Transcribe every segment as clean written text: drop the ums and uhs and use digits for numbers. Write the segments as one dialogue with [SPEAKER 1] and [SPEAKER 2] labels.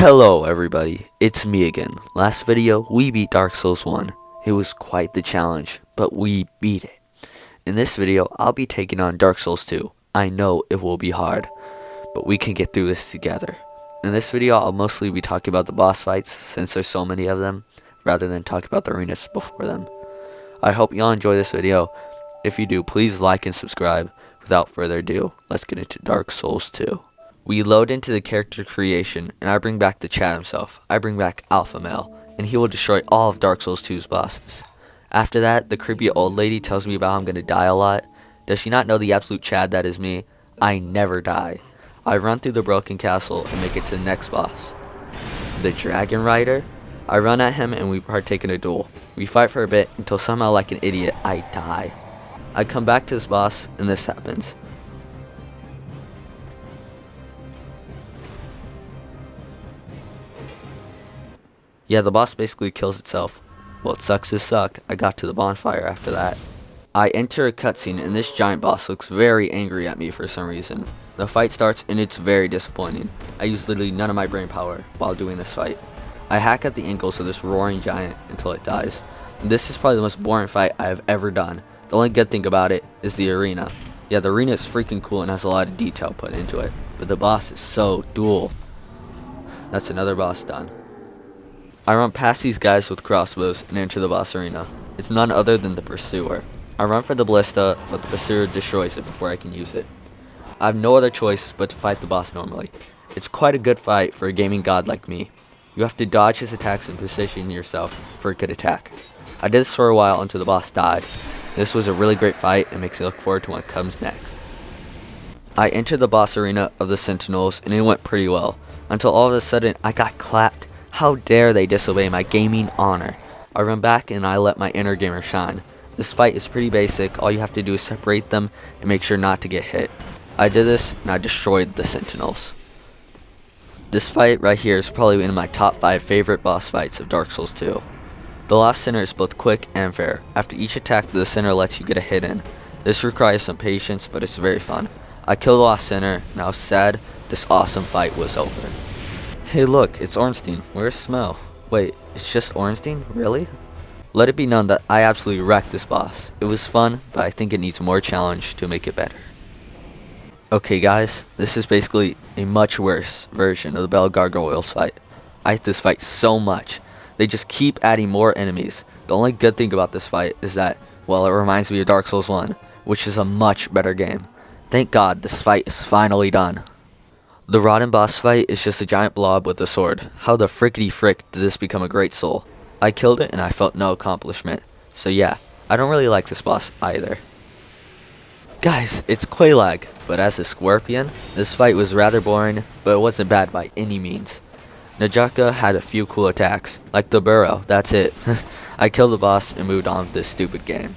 [SPEAKER 1] Hello everybody, it's me again. Last video, we beat Dark Souls 1. It was quite the challenge, but we beat it. In this video, I'll be taking on Dark Souls 2. I know it will be hard, but we can get through this together. In this video, I'll mostly be talking about the boss fights, since there's so many of them, rather than talk about the arenas before them. I hope y'all enjoy this video. If you do, please like and subscribe. Without further ado, let's get into Dark Souls 2. We load into the character creation, and I bring back the Chad himself. I bring back Alpha Male, and he will destroy all of Dark Souls 2's bosses. After that, the creepy old lady tells me about how I'm going to die a lot. Does she not know the absolute Chad that is me? I never die. I run through the broken castle and make it to the next boss. The Dragon Rider? I run at him and we partake in a duel. We fight for a bit until somehow, like an idiot, I die. I come back to this boss and this happens. Yeah, the boss basically kills itself. Well, it sucks to suck. I got to the bonfire after that. I enter a cutscene and this giant boss looks very angry at me for some reason. The fight starts and it's very disappointing. I use literally none of my brain power while doing this fight. I hack at the ankles of this roaring giant until it dies. This is probably the most boring fight I have ever done. The only good thing about it is the arena. Yeah, the arena is freaking cool and has a lot of detail put into it. But the boss is so dull. That's another boss done. I run past these guys with crossbows and enter the boss arena. It's none other than the Pursuer. I run for the ballista, but the Pursuer destroys it before I can use it. I have no other choice but to fight the boss normally. It's quite a good fight for a gaming god like me. You have to dodge his attacks and position yourself for a good attack. I did this for a while until the boss died. This was a really great fight and makes me look forward to what comes next. I entered the boss arena of the Sentinels and it went pretty well, until all of a sudden I got clapped. How dare they disobey my gaming honor? I run back and I let my inner gamer shine. This fight is pretty basic. All you have to do is separate them and make sure not to get hit. I did this and I destroyed the Sentinels. This fight right here is probably one of my top 5 favorite boss fights of Dark Souls 2. The Lost Sinner is both quick and fair. After each attack, the Sinner lets you get a hit in. This requires some patience, but it's very fun. I killed the Lost Sinner and I was sad this awesome fight was over. Hey look, it's Ornstein. Where's Smell? Wait, it's just Ornstein? Really? Let it be known that I absolutely wrecked this boss. It was fun, but I think it needs more challenge to make it better. Okay guys, this is basically a much worse version of the Bell Gargoyles fight. I hate this fight so much. They just keep adding more enemies. The only good thing about this fight is that, well, it reminds me of Dark Souls 1, which is a much better game. Thank God this fight is finally done. The Rotten boss fight is just a giant blob with a sword. How the frickety frick did this become a great soul? I killed it and I felt no accomplishment. So yeah, I don't really like this boss either. Guys, it's Quelaag, but as a Scorpion, this fight was rather boring, but it wasn't bad by any means. Najaka had a few cool attacks, like the burrow, that's it. I killed the boss and moved on with this stupid game.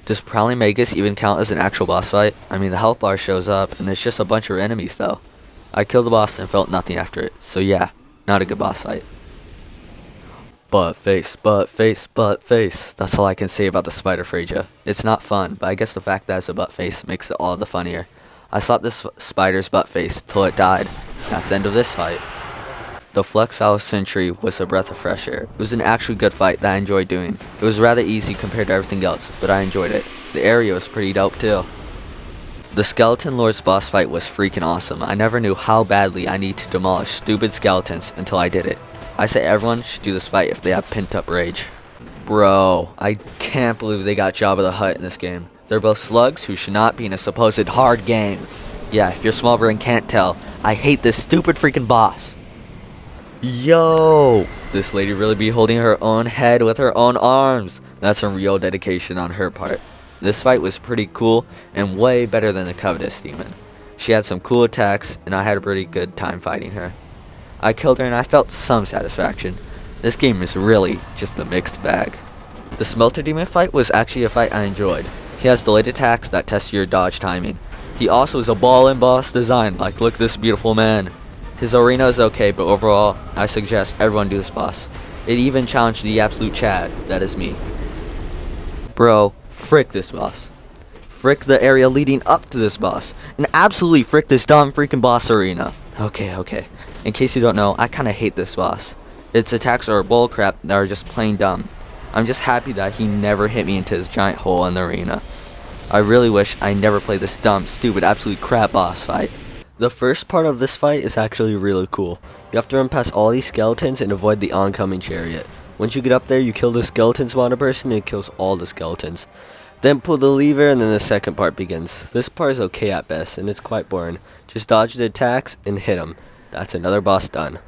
[SPEAKER 1] Does Prowling Magus even count as an actual boss fight? I mean, the health bar shows up and there's just a bunch of enemies though. I killed the boss and felt nothing after it, so yeah, not a good boss fight. Butt face, butt face, butt face. That's all I can say about the Spider Phrygia. It's not fun, but I guess the fact that it's a butt face makes it all the funnier. I slapped this spider's butt face till it died. That's the end of this fight. The Flexile Sentry was a breath of fresh air. It was an actually good fight that I enjoyed doing. It was rather easy compared to everything else, but I enjoyed it. The area was pretty dope too. The Skeleton Lord's boss fight was freaking awesome. I never knew how badly I need to demolish stupid skeletons until I did it. I say everyone should do this fight if they have pent up rage. Bro, I can't believe they got Jabba the Hutt in this game. They're both slugs who should not be in a supposed hard game. Yeah, if your small brain can't tell, I hate this stupid freaking boss. Yo, this lady really be holding her own head with her own arms. That's some real dedication on her part. This fight was pretty cool and way better than the Covetous Demon. She had some cool attacks and I had a pretty good time fighting her. I killed her and I felt some satisfaction. This game is really just a mixed bag. The Smelter Demon fight was actually a fight I enjoyed. He has delayed attacks that test your dodge timing. He also is a ballin' boss design, like look at this beautiful man. His arena is okay, but overall, I suggest everyone do this boss. It even challenged the absolute Chad, that is me. Bro, frick this boss. frick the area leading up to this boss, and absolutely frick this dumb freaking boss arena. Okay. In case you don't know, I kinda hate this boss. Its attacks are bullcrap that are just plain dumb. I'm just happy that he never hit me into his giant hole in the arena. I really wish I never played this dumb, stupid, absolute crap boss fight. The first part of this fight is actually really cool. You have to run past all these skeletons and avoid the oncoming chariot. Once you get up there, you kill the skeleton spawner person and it kills all the skeletons. Then pull the lever and then the second part begins. This part is okay at best and it's quite boring. Just dodge the attacks and hit them. That's another boss done.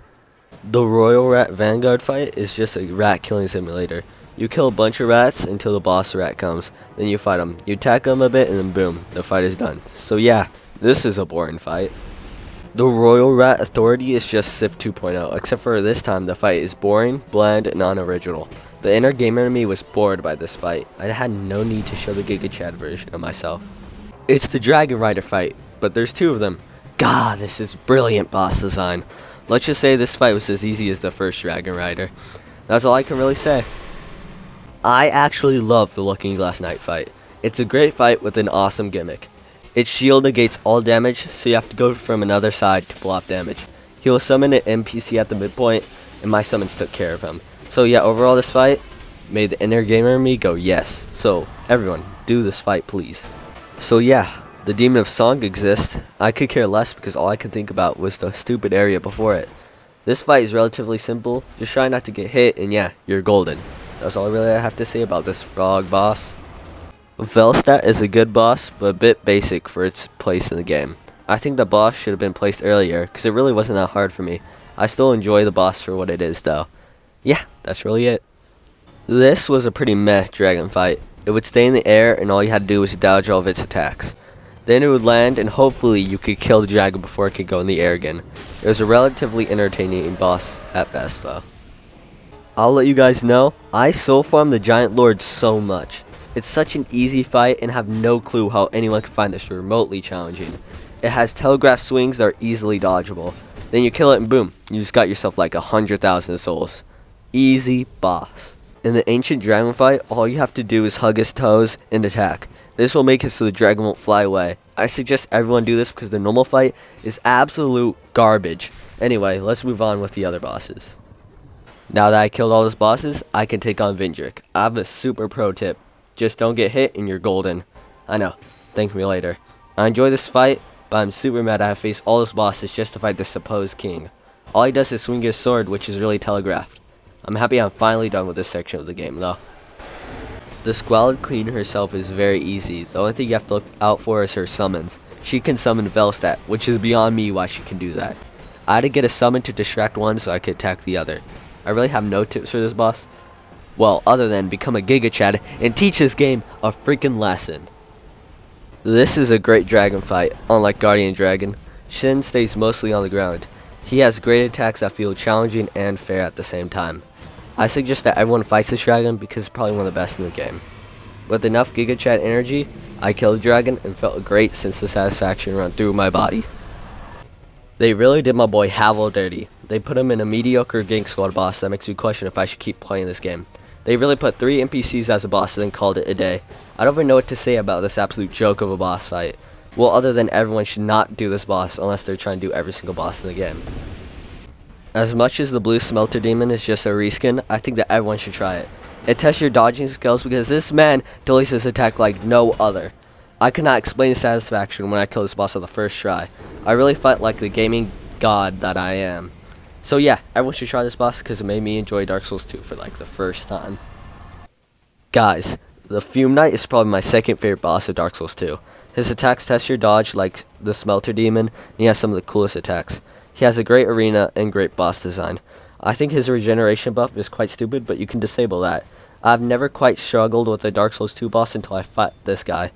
[SPEAKER 1] The Royal Rat Vanguard fight is just a rat killing simulator. You kill a bunch of rats until the boss rat comes. Then you fight them. You attack them a bit and then boom, the fight is done. So yeah, this is a boring fight. The Royal Rat Authority is just Civ 2.0, except for this time the fight is boring, bland, and unoriginal. The inner gamer in me was bored by this fight. I had no need to show the Giga Chad version of myself. It's the Dragon Rider fight, but there's two of them. God, this is brilliant boss design. Let's just say this fight was as easy as the first Dragon Rider. That's all I can really say. I actually love the Looking Glass Knight fight. It's a great fight with an awesome gimmick. Its shield negates all damage, so you have to go from another side to block damage. He will summon an NPC at the midpoint, and my summons took care of him. So yeah, overall this fight made the inner gamer in me go yes. So everyone, do this fight please. So yeah, the Demon of Song exists. I could care less because all I could think about was the stupid area before it. This fight is relatively simple, just try not to get hit and yeah, you're golden. That's all really I have to say about this frog boss. Velstadt is a good boss, but a bit basic for its place in the game. I think the boss should have been placed earlier, because it really wasn't that hard for me. I still enjoy the boss for what it is though. Yeah, that's really it. This was a pretty meh dragon fight. It would stay in the air and all you had to do was dodge all of its attacks. Then it would land and hopefully you could kill the dragon before it could go in the air again. It was a relatively entertaining boss at best though. I'll let you guys know, I soul farm the Giant Lord so much. It's such an easy fight and have no clue how anyone can find this remotely challenging. It has telegraph swings that are easily dodgeable. Then you kill it and boom, you just got yourself like 100,000 souls. Easy boss. In the ancient dragon fight, all you have to do is hug his toes and attack. This will make it so the dragon won't fly away. I suggest everyone do this because the normal fight is absolute garbage. Anyway, let's move on with the other bosses. Now that I killed all those bosses, I can take on Vindrick. I have a super pro tip. Just don't get hit and you're golden. I know. Thank me later. I enjoy this fight, but I'm super mad I have faced all those bosses just to fight the supposed king. All he does is swing his sword, which is really telegraphed. I'm happy I'm finally done with this section of the game though. The Squalid Queen herself is very easy. The only thing you have to look out for is her summons. She can summon Velstadt, which is beyond me why she can do that. I had to get a summon to distract one so I could attack the other. I really have no tips for this boss. Well, other than become a Giga Chad and teach this game a freaking lesson. This is a great dragon fight, unlike Guardian Dragon. Shin stays mostly on the ground. He has great attacks that feel challenging and fair at the same time. I suggest that everyone fights this dragon because it's probably one of the best in the game. With enough Giga Chad energy, I killed the dragon and felt a great sense of satisfaction run through my body. They really did my boy Havel dirty. They put him in a mediocre gank squad boss that makes you question if I should keep playing this game. They really put 3 NPCs as a boss and then called it a day. I don't even know what to say about this absolute joke of a boss fight. Well, other than everyone should not do this boss unless they're trying to do every single boss in the game. As much as the Blue Smelter Demon is just a reskin, I think that everyone should try it. It tests your dodging skills because this man delays his attack like no other. I could not explain the satisfaction when I killed this boss on the first try. I really felt like the gaming god that I am. So yeah, everyone should try this boss because it made me enjoy Dark Souls 2 for like the first time. Guys, the Fume Knight is probably my second favorite boss of Dark Souls 2. His attacks test your dodge like the Smelter Demon, and he has some of the coolest attacks. He has a great arena and great boss design. I think his regeneration buff is quite stupid, but you can disable that. I've never quite struggled with a Dark Souls 2 boss until I fought this guy.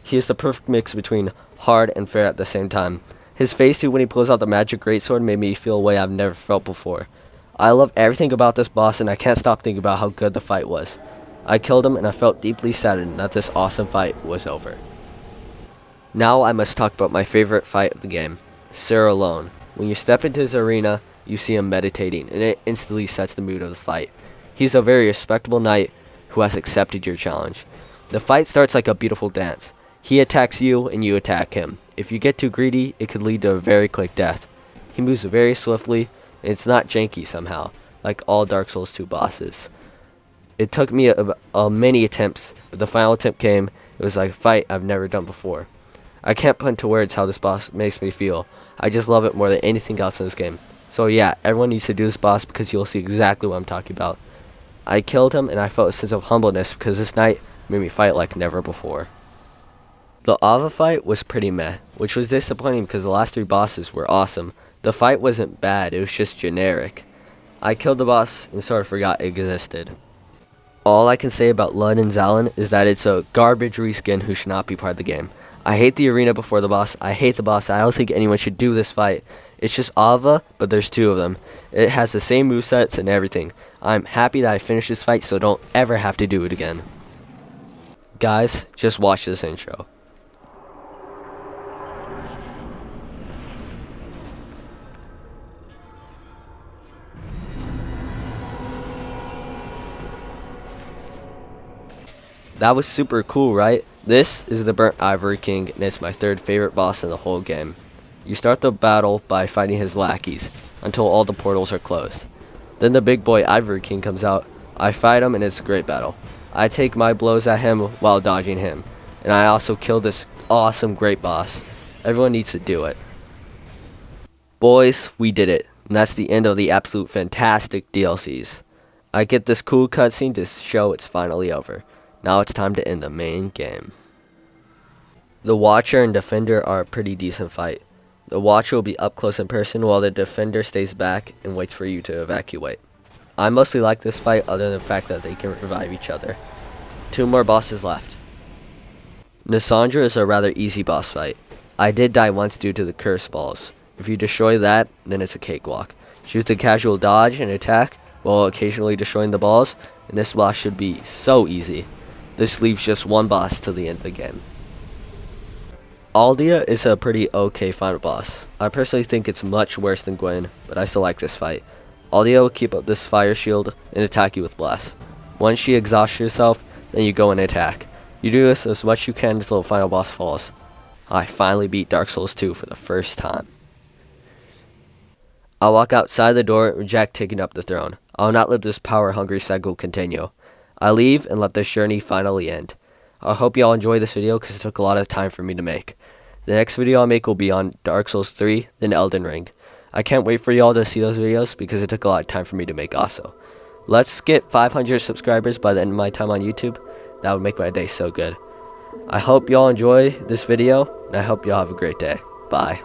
[SPEAKER 1] He is the perfect mix between hard and fair at the same time. His phase 2 when he pulls out the magic greatsword made me feel a way I've never felt before. I love everything about this boss and I can't stop thinking about how good the fight was. I killed him and I felt deeply saddened that this awesome fight was over. Now I must talk about my favorite fight of the game, Sir Alone. When you step into his arena, you see him meditating and it instantly sets the mood of the fight. He's a very respectable knight who has accepted your challenge. The fight starts like a beautiful dance.
[SPEAKER 2] He attacks you and you attack him. If you get too greedy, it could lead to a very quick death. He moves very swiftly, and it's not janky somehow, like all Dark Souls 2 bosses. It took me many attempts, but the final attempt came. It was like a fight I've never done before. I can't put into words how this boss makes me feel. I just love it more than anything else in this game. So yeah, everyone needs to do this boss because you'll see exactly what I'm talking about. I killed him and I felt a sense of humbleness because this night made me fight like never before. The Ava fight was pretty meh, which was disappointing because the last 3 bosses were awesome. The fight wasn't bad, it was just generic. I killed the boss and sort of forgot it existed. All I can say about Lud and Zalin is that it's a garbage reskin who should not be part of the game. I hate the arena before the boss. I hate the boss. I don't think anyone should do this fight. It's just Ava, but there's 2 of them. It has the same movesets and everything. I'm happy that I finished this fight so don't ever have to do it again. Guys, just watch this intro. That was super cool, right? This is the Burnt Ivory King, and it's my 3rd favorite boss in the whole game. You start the battle by fighting his lackeys, until all the portals are closed. Then the big boy Ivory King comes out. I fight him, and it's a great battle. I take my blows at him while dodging him, and I also kill this awesome great boss. Everyone needs to do it. Boys, we did it, and that's the end of the absolute fantastic DLCs. I get this cool cutscene to show it's finally over. Now it's time to end the main game. The Watcher and Defender are a pretty decent fight. The Watcher will be up close in person while the Defender stays back and waits for you to evacuate. I mostly like this fight other than the fact that they can revive each other. 2 more bosses left. Nasandra is a rather easy boss fight. I did die once due to the curse balls. If you destroy that, then it's a cakewalk. Choose the casual dodge and attack while occasionally destroying the balls, and this boss should be so easy. This leaves just 1 boss till the end of the game. Aldia is a pretty okay final boss. I personally think it's much worse than Gwen, but I still like this fight. Aldia will keep up this fire shield and attack you with blast. Once she exhausts herself, then you go and attack. You do this as much as you can until the final boss falls. I finally beat Dark Souls 2 for the first time. I walk outside the door and reject taking up the throne. I will not let this power-hungry cycle continue. I leave and let this journey finally end. I hope y'all enjoy this video because it took a lot of time for me to make. The next video I'll make will be on Dark Souls 3, then Elden Ring. I can't wait for y'all to see those videos because it took a lot of time for me to make also. Let's get 500 subscribers by the end of my time on YouTube. That would make my day so good. I hope y'all enjoy this video, and I hope y'all have a great day. Bye.